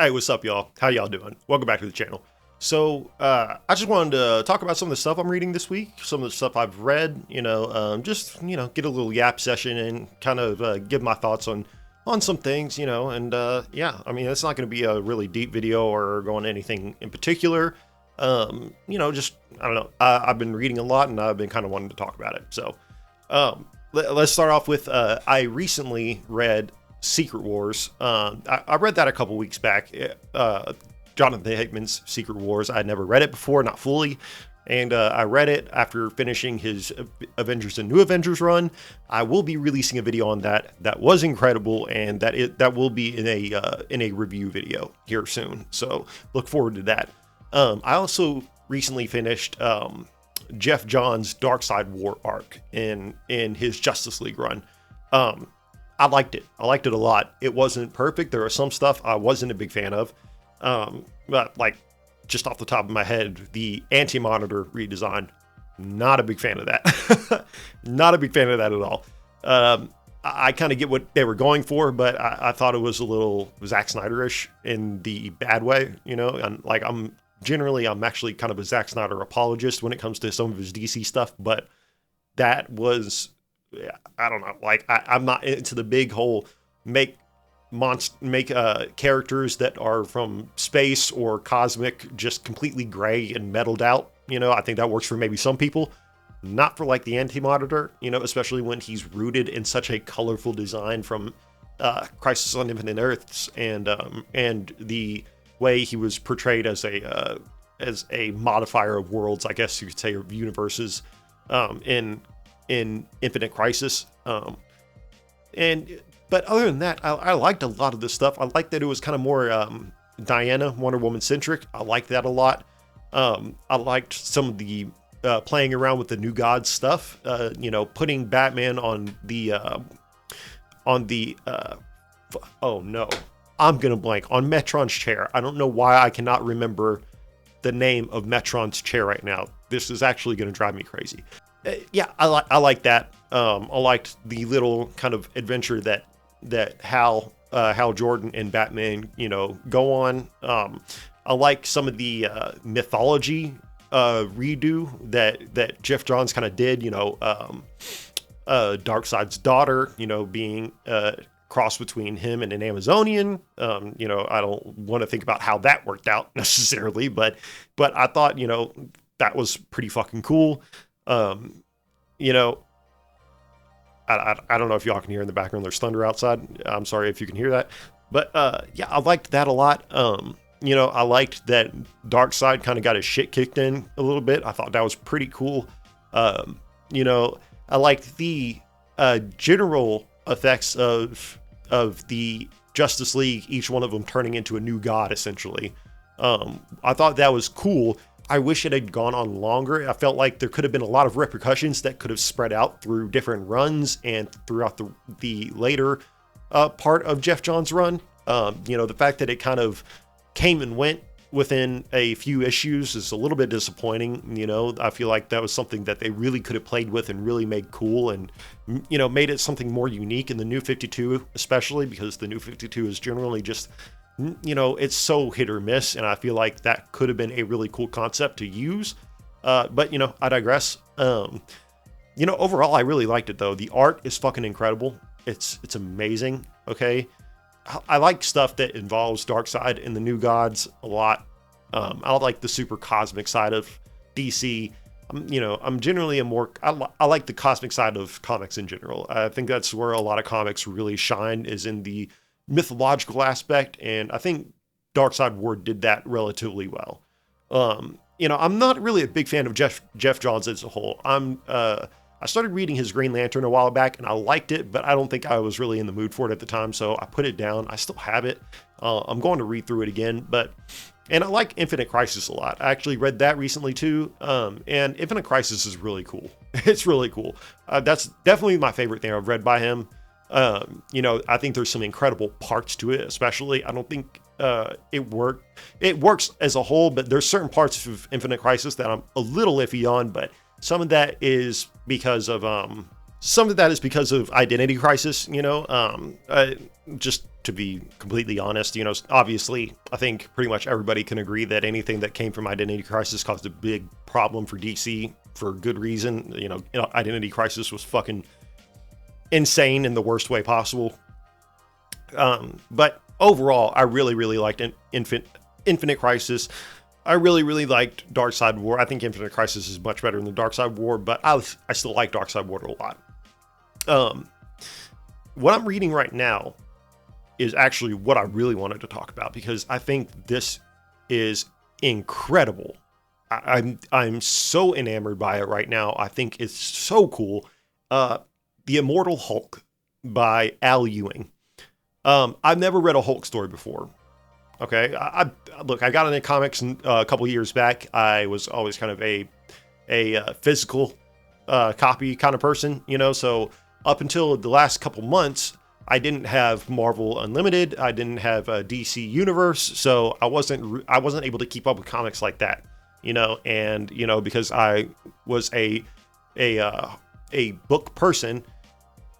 Hey, what's up, y'all? How y'all doing? Welcome back to the channel. So, I just wanted to talk about some of the stuff I'm reading this week, some of the stuff I've read, just, get a little yap session and kind of give my thoughts on some things, and yeah, I mean, it's not going to be a really deep video or going anything in particular. Just, I don't know, I've been reading a lot and I've been kind of wanting to talk about it. So, let's start off with, I recently read Secret Wars. I read that a couple weeks back. Jonathan Hickman's Secret Wars. I had never read it before, not fully, and I read it after finishing his Avengers and New Avengers run. I will be releasing a video on that. That was incredible, and that will be in a review video here soon. So look forward to that. I also recently finished Geoff Johns' Darkseid War arc in his Justice League run. I liked it. I liked it a lot. It wasn't perfect. There was some stuff I wasn't a big fan of. But like, just off the top of my head, the Anti-Monitor redesign, not a big fan of that. Not a big fan of that at all. I kind of get what they were going for, but I thought it was a little Zack Snyder-ish in the bad way, and like I'm actually kind of a Zack Snyder apologist when it comes to some of his DC stuff, but that was, I don't know, like I'm not into the big whole make characters that are from space or cosmic just completely gray and metaled out. I think that works for maybe some people, not for like the Anti-Monitor, especially when he's rooted in such a colorful design from Crisis on Infinite Earths and the way he was portrayed as a modifier of worlds, I guess you could say, of universes in Infinite Crisis. But other than that, I liked a lot of this stuff. I liked that it was kind of more Diana, Wonder Woman centric. I liked that a lot. I liked some of the playing around with the New Gods stuff. Putting Batman on the oh no, I'm gonna blank on Metron's chair. I don't know why I cannot remember the name of Metron's chair right now. This is actually gonna drive me crazy. Yeah, I like that. I liked the little kind of adventure that Hal Jordan and Batman, go on. I like some of the mythology redo that Geoff Johns kind of did. Darkseid's daughter, being cross between him and an Amazonian. I don't want to think about how that worked out necessarily, but I thought that was pretty fucking cool. I don't know if y'all can hear in the background, there's thunder outside. I'm sorry if you can hear that. But yeah, I liked that a lot. I liked that Darkseid kind of got his shit kicked in a little bit. I thought that was pretty cool. I liked the general effects of the Justice League, each one of them turning into a new god, essentially. I thought that was cool. I wish it had gone on longer. I felt like there could have been a lot of repercussions that could have spread out through different runs and throughout the later part of Geoff Johns' run. The fact that it kind of came and went within a few issues is a little bit disappointing. I feel like that was something that they really could have played with and really made cool and, made it something more unique in the New 52, especially because the New 52 is generally just, it's so hit or miss, and I feel like that could have been a really cool concept to use. But, I digress. Overall, I really liked it, though. The art is fucking incredible. It's amazing, okay? I like stuff that involves Darkseid and the New Gods a lot. I like the super cosmic side of DC. I'm generally I like the cosmic side of comics in general. I think that's where a lot of comics really shine, is in the mythological aspect, and I think Darkseid War did that relatively well. I'm not really a big fan of Geoff Johns as a whole. I started reading his Green Lantern a while back, and I liked it, but I don't think I was really in the mood for it at the time, so I put it down. I still have it. I'm going to read through it again, and I like Infinite Crisis a lot. I actually read that recently too, and Infinite Crisis is really cool. It's really cool. That's definitely my favorite thing I've read by him. I think there's some incredible parts to it, especially. I don't think it works as a whole, but there's certain parts of Infinite Crisis that I'm a little iffy on, but some of that is because of identity crisis, just to be completely honest. You know, obviously, I think pretty much everybody can agree that anything that came from Identity Crisis caused a big problem for DC for good reason. You know, Identity Crisis was fucking insane in the worst way possible. But overall, I really, really liked Infinite Crisis. I really, really liked Darkseid War. I think Infinite Crisis is much better than Darkseid War, but I still like Darkseid War a lot. What I'm reading right now is actually what I really wanted to talk about, because I think this is incredible. I'm so enamored by it right now. I think it's so cool. The Immortal Hulk by Al Ewing. I've never read a Hulk story before. Okay, look, I got into comics a couple years back. I was always kind of a physical copy kind of person, you know. So up until the last couple months, I didn't have Marvel Unlimited. I didn't have a DC Universe, so I wasn't able to keep up with comics like that, you know. And you know, because I was a book person,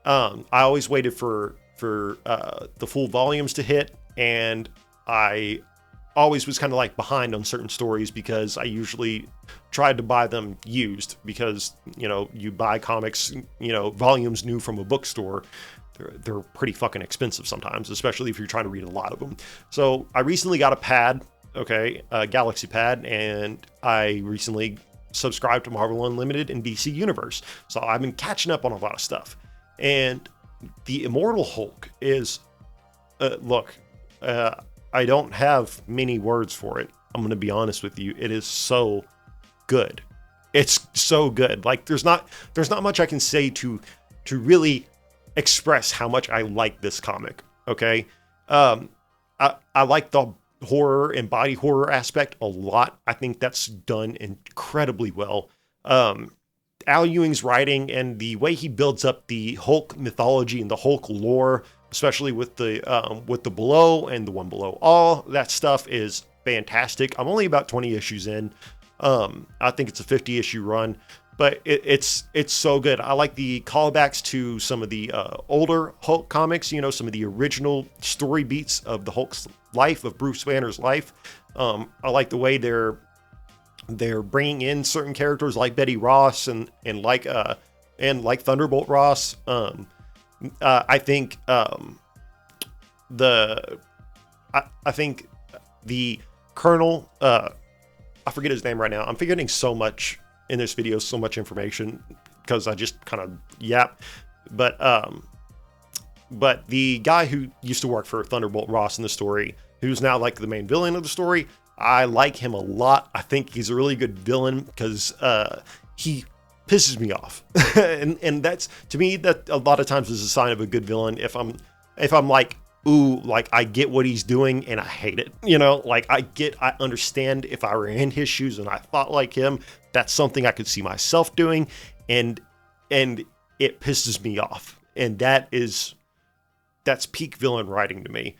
I always waited for the full volumes to hit, and I always was kind of like behind on certain stories because I usually tried to buy them used, because, you know, you buy comics, you know, volumes new from a bookstore, they're pretty fucking expensive sometimes, especially if you're trying to read a lot of them. So I recently got a pad, okay, a Galaxy pad, and I recently subscribed to Marvel Unlimited and DC Universe. So I've been catching up on a lot of stuff. And the Immortal Hulk is, I don't have many words for it. I'm going to be honest with you. It is so good. It's so good. Like there's not much I can say to really express how much I like this comic. Okay. I like the horror and body horror aspect a lot. I think that's done incredibly well. Al Ewing's writing and the way he builds up the Hulk mythology and the Hulk lore, especially with the Below and the One Below All, that stuff is fantastic. I'm only about 20 issues in. I think it's a 50 issue run, but it's so good. I like the callbacks to some of the older Hulk comics, you know, some of the original story beats of the Hulk's life, of Bruce Banner's life. I like the way they're bringing in certain characters like Betty Ross and like Thunderbolt Ross. I think the Colonel, I forget his name right now. I'm forgetting so much in this video, so much information because I just kind of yap. But the guy who used to work for Thunderbolt Ross in the story, who's now like the main villain of the story, I like him a lot. I think he's a really good villain because he pisses me off. and that's, to me, that a lot of times is a sign of a good villain. If I'm like, ooh, like I get what he's doing and I hate it, you know, like I understand if I were in his shoes and I thought like him, that's something I could see myself doing, and it pisses me off. And that's peak villain writing to me.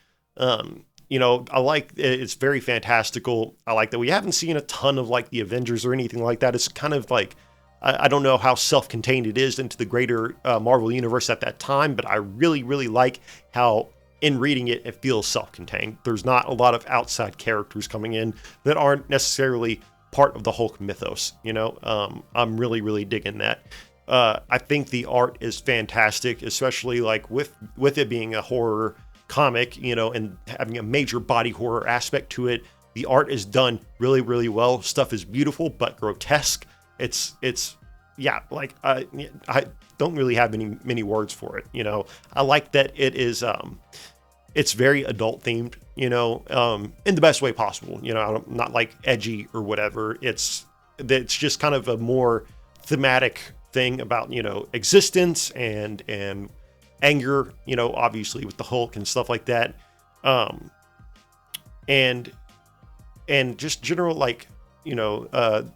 You know, I like, it's very fantastical. I like that we haven't seen a ton of like the Avengers or anything like that. It's kind of like, I don't know how self-contained it is into the greater Marvel universe at that time, but I really, really like how in reading it, it feels self-contained. There's not a lot of outside characters coming in that aren't necessarily part of the Hulk mythos, you know? I'm really, really digging that. I think the art is fantastic, especially like with it being a horror comic, you know, and having a major body horror aspect to it. The art is done really, really well. Stuff is beautiful, but grotesque. It's yeah, like I don't really have many words for it, you know. I like that it is it's very adult themed, you know, in the best way possible, you know, not like edgy or whatever. It's just kind of a more thematic thing about, you know, existence and anger, you know, obviously with the Hulk and stuff like that. And just general, like, you know,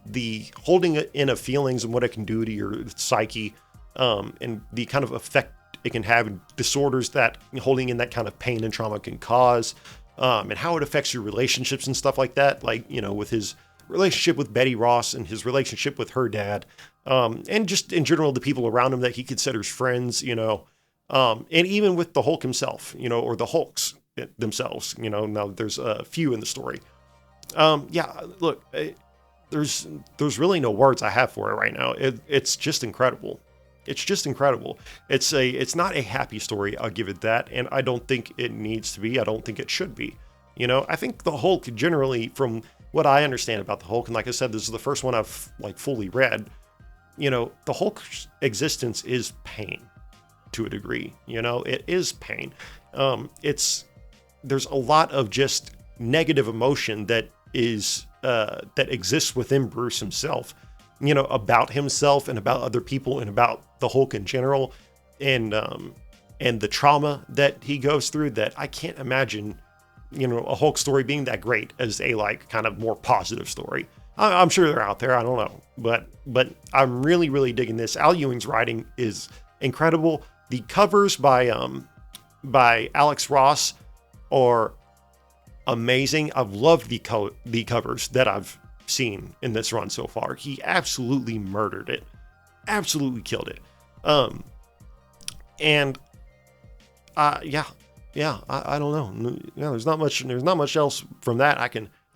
the holding in of feelings and what it can do to your psyche, and the kind of effect it can have, and disorders that holding in that kind of pain and trauma can cause, and how it affects your relationships and stuff like that. Like, you know, with his relationship with Betty Ross and his relationship with her dad, and just in general, the people around him that he considers friends, you know. And even with the Hulk himself, or the Hulks themselves, now there's a few in the story. Yeah, look, there's really no words I have for it right now. It's just incredible. It's just incredible. It's not a happy story, I'll give it that, and I don't think it needs to be. I don't think it should be. I think the Hulk generally, from what I understand about the Hulk, and like I said, this is the first one I've fully read. The Hulk's existence is pain to a degree. It is pain. There's a lot of just negative emotion that exists within Bruce himself. About himself and about other people and about the Hulk in general, and the trauma that he goes through, that I can't imagine, a Hulk story being that great as a kind of more positive story. I'm sure they're out there. I don't know, but I'm really, really digging this. Al Ewing's writing is incredible. The covers by Alex Ross are amazing. I've loved the covers that I've seen in this run so far. He absolutely murdered it, absolutely killed it. I don't know. There's not much else from that I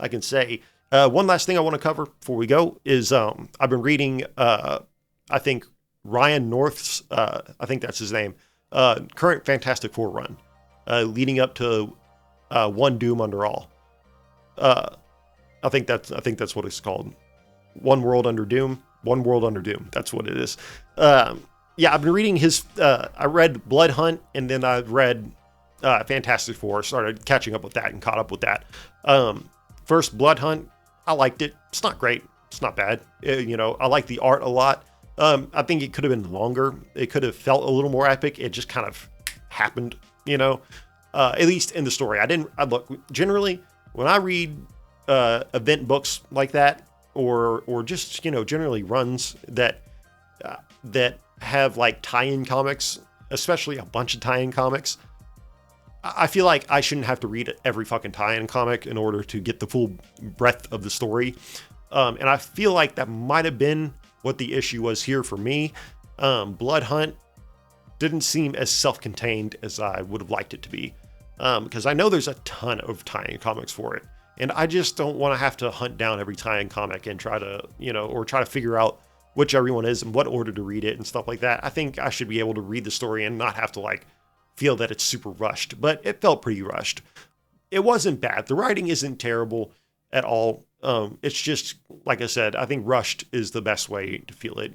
can say. One last thing I want to cover before we go is I've been reading I think Ryan North's I think that's his name, current Fantastic Four run, leading up to One Doom Under All. I think that's what it's called. One World Under Doom. That's what it is. I've been reading his. I read Blood Hunt, and then I read Fantastic Four. Started catching up with that and caught up with that. First Blood Hunt, I liked it. It's not great. It's not bad. I like the art a lot. I think it could have been longer. It could have felt a little more epic. It just kind of happened. At least in the story. I look generally when I read event books like that, or just generally runs that have tie-in comics, especially a bunch of tie-in comics. I feel like I shouldn't have to read every fucking tie-in comic in order to get the full breadth of the story, and I feel like that might have been what the issue was here for me. Blood Hunt didn't seem as self-contained as I would have liked it to be, because I know there's a ton of tie-in comics for it. And I just don't want to have to hunt down every tie-in comic and try to figure out which everyone is and what order to read it and stuff like that. I think I should be able to read the story and not have to feel that it's super rushed, but it felt pretty rushed. It wasn't bad. The writing isn't terrible at all. It's just, like I said, I think rushed is the best way to feel it.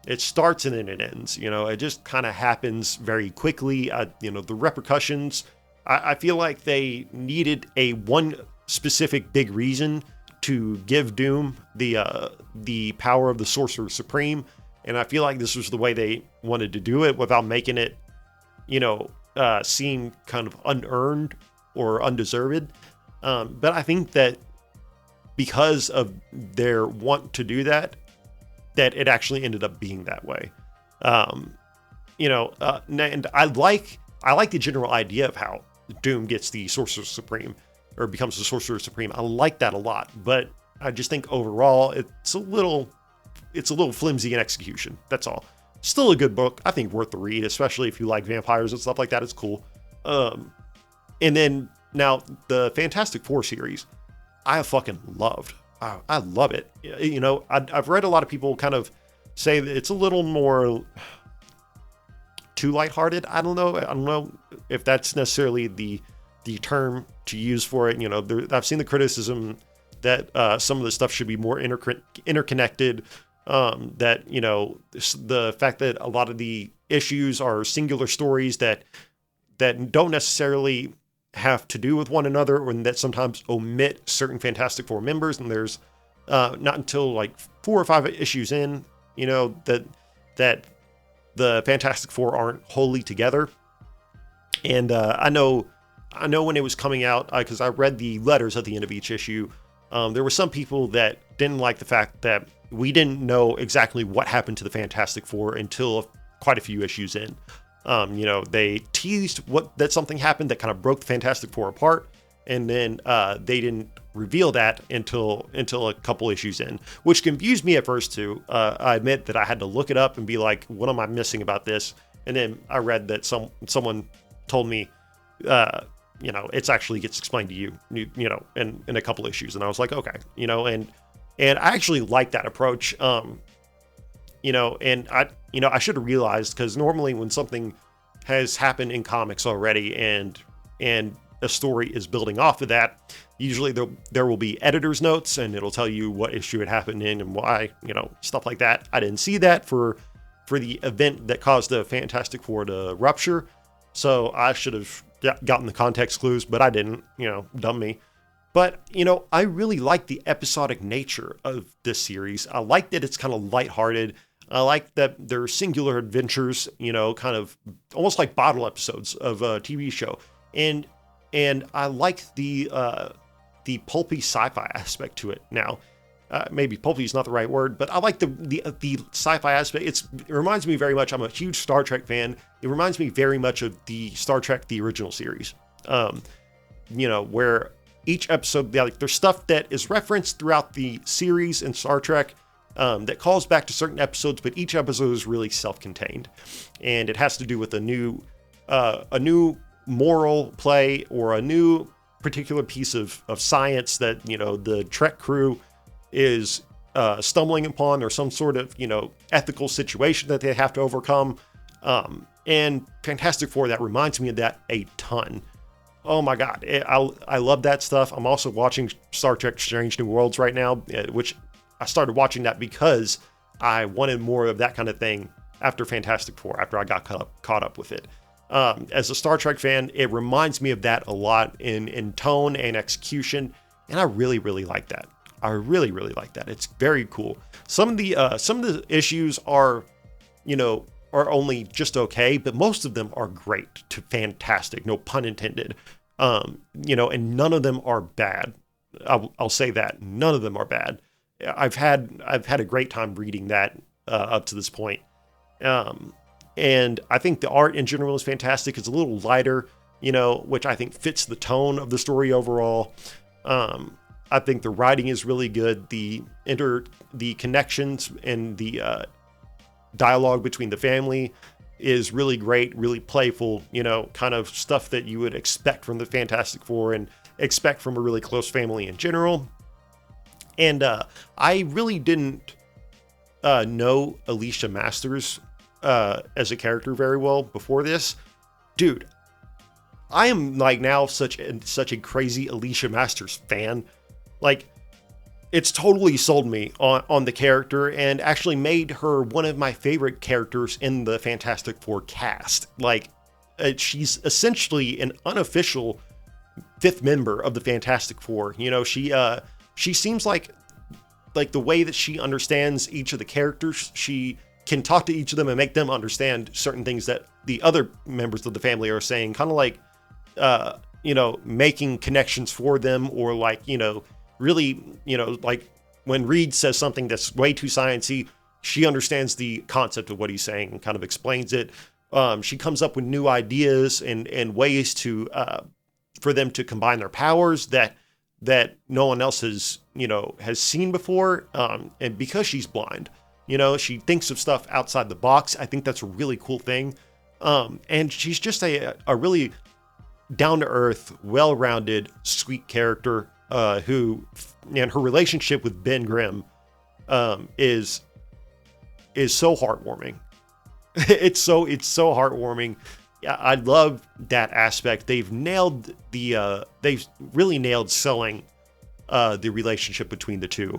It starts and then it ends. It just kind of happens very quickly. The repercussions, I feel like they needed one specific big reason to give Doom the power of the Sorcerer Supreme, and I feel like this was the way they wanted to do it without making it, seem kind of unearned or undeserved. But I think that because of their want to do that it actually ended up being that way. And I like the general idea of how Doom gets the Sorcerer Supreme, or becomes the Sorcerer Supreme. I like that a lot, but I just think overall it's a little flimsy in execution. That's all. Still a good book. I think worth the read, especially if you like vampires and stuff like that. It's cool. And then now the Fantastic Four series, I have fucking loved. I love it. I've read a lot of people kind of say that it's a little more too lighthearted. I don't know if that's necessarily the term to use for it. I've seen the criticism that some of the stuff should be more interconnected. That the fact that a lot of the issues are singular stories that don't necessarily have to do with one another, or that sometimes omit certain Fantastic Four members. And there's not until 4 or 5 issues in, that the Fantastic Four aren't wholly together. And I know when it was coming out, because I read the letters at the end of each issue, there were some people that didn't like the fact that we didn't know exactly what happened to the Fantastic Four until quite a few issues in. They teased that something happened that kind of broke the Fantastic Four apart, and then they didn't reveal that until a couple issues in, which confused me at first too. I admit that I had to look it up and be like, what am I missing about this? And then I read that someone told me, it's actually gets explained to in a couple issues. And I was like, okay, and I actually like that approach. And I should have realized, because normally when something has happened in comics already and a story is building off of that, usually there will be editor's notes and it'll tell you what issue it happened in and why, stuff like that. I didn't see that for the event that caused the Fantastic Four to rupture. So I should have gotten the context clues, but I didn't, dumb me. But, I really like the episodic nature of this series. I like that it's kind of lighthearted. I like that they're singular adventures, kind of almost like bottle episodes of a TV show. And I like the pulpy sci-fi aspect to it. Now, maybe pulpy is not the right word, but I like the sci-fi aspect. It reminds me very much. I'm a huge Star Trek fan. It reminds me very much of the Star Trek, the original series. Where each episode, there's stuff that is referenced throughout the series in Star Trek that calls back to certain episodes, but each episode is really self-contained, and it has to do with a new moral play or a new particular piece of science that the Trek crew is stumbling upon, or some sort of ethical situation that they have to overcome. And Fantastic Four, that reminds me of that a ton. Oh my god, I love that stuff. I'm also watching Star Trek Strange New Worlds right now, which I started watching that because I wanted more of that kind of thing after Fantastic Four, after I got caught up with it. As a Star Trek fan, it reminds me of that a lot in tone and execution, and I really, really like that. I really, really like that. It's very cool. Some of the issues are only just okay, but most of them are great to fantastic. No pun intended. And none of them are bad. I'll say that none of them are bad. I've had a great time reading that up to this point. And I think the art in general is fantastic. It's a little lighter, which I think fits the tone of the story overall. I think the writing is really good. The connections and the dialogue between the family is really great, really playful, kind of stuff that you would expect from the Fantastic Four and expect from a really close family in general. And I really didn't know Alicia Masters as a character very well before this. Dude, I am like now such a crazy Alicia Masters fan. Like, it's totally sold me on the character and actually made her one of my favorite characters in the Fantastic Four cast. Like, she's essentially an unofficial fifth member of the Fantastic Four. She seems like the way that she understands each of the characters, she can talk to each of them and make them understand certain things that the other members of the family are saying, kind of like, making connections for them, or like, really, like when Reed says something that's way too sciencey, she understands the concept of what he's saying and kind of explains it. She comes up with new ideas and ways to, for them to combine their powers that no one else has seen before. And because she's blind, she thinks of stuff outside the box. I think that's a really cool thing. And she's just a really down-to-earth, well-rounded, sweet character, who, and her relationship with Ben Grimm, is so heartwarming. It's so heartwarming. Yeah, I love that aspect. They've really nailed selling the relationship between the two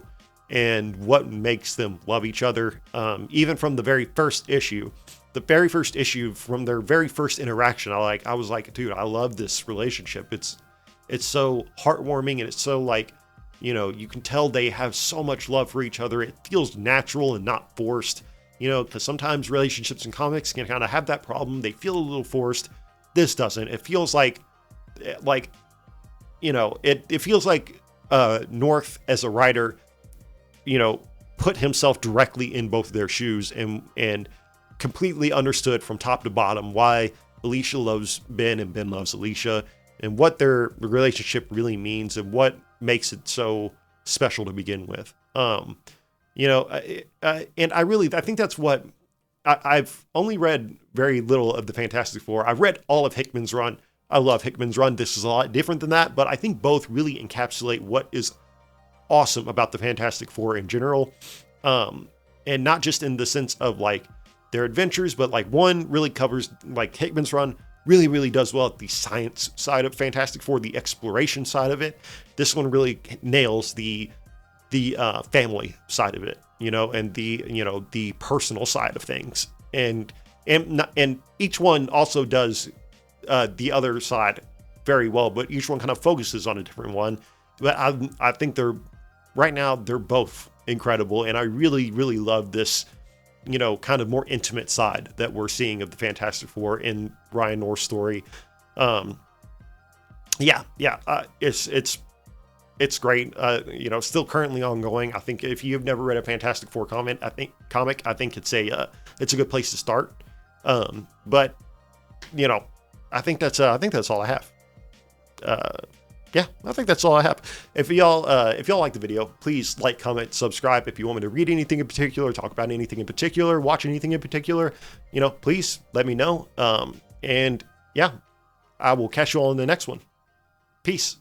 and what makes them love each other. Even from the very first issue, from their very first interaction, I was like, dude, I love this relationship. It's so heartwarming, and it's so like, you can tell they have so much love for each other. It feels natural and not forced. Because sometimes relationships in comics can kind of have that problem. They feel a little forced. This doesn't. It feels like it feels like North as a writer, put himself directly in both of their shoes and completely understood from top to bottom why Alicia loves Ben and Ben loves Alicia, and what their relationship really means and what makes it so special to begin with. And I think that's what I've only read very little of the Fantastic Four. I've read all of Hickman's run. I love Hickman's run. This is a lot different than that, but I think both really encapsulate what is awesome about the Fantastic Four in general. And not just in the sense of like their adventures, but like one really covers, like Hickman's run really does well at the science side of Fantastic Four, the exploration side of it. This one really nails the family side of it, and the personal side of things. And each one also does the other side very well, but each one kind of focuses on a different one. But I think right now they're both incredible, and I really love this, kind of more intimate side that we're seeing of the Fantastic Four in Ryan North's story. It's great. Still currently ongoing. I think if you've never read a Fantastic Four comic, I think it's a good place to start. But I think that's all I have. I think that's all I have. If y'all like the video, please like, comment, subscribe. If you want me to read anything in particular, talk about anything in particular, watch anything in particular, please let me know. And yeah, I will catch you all in the next one. Peace.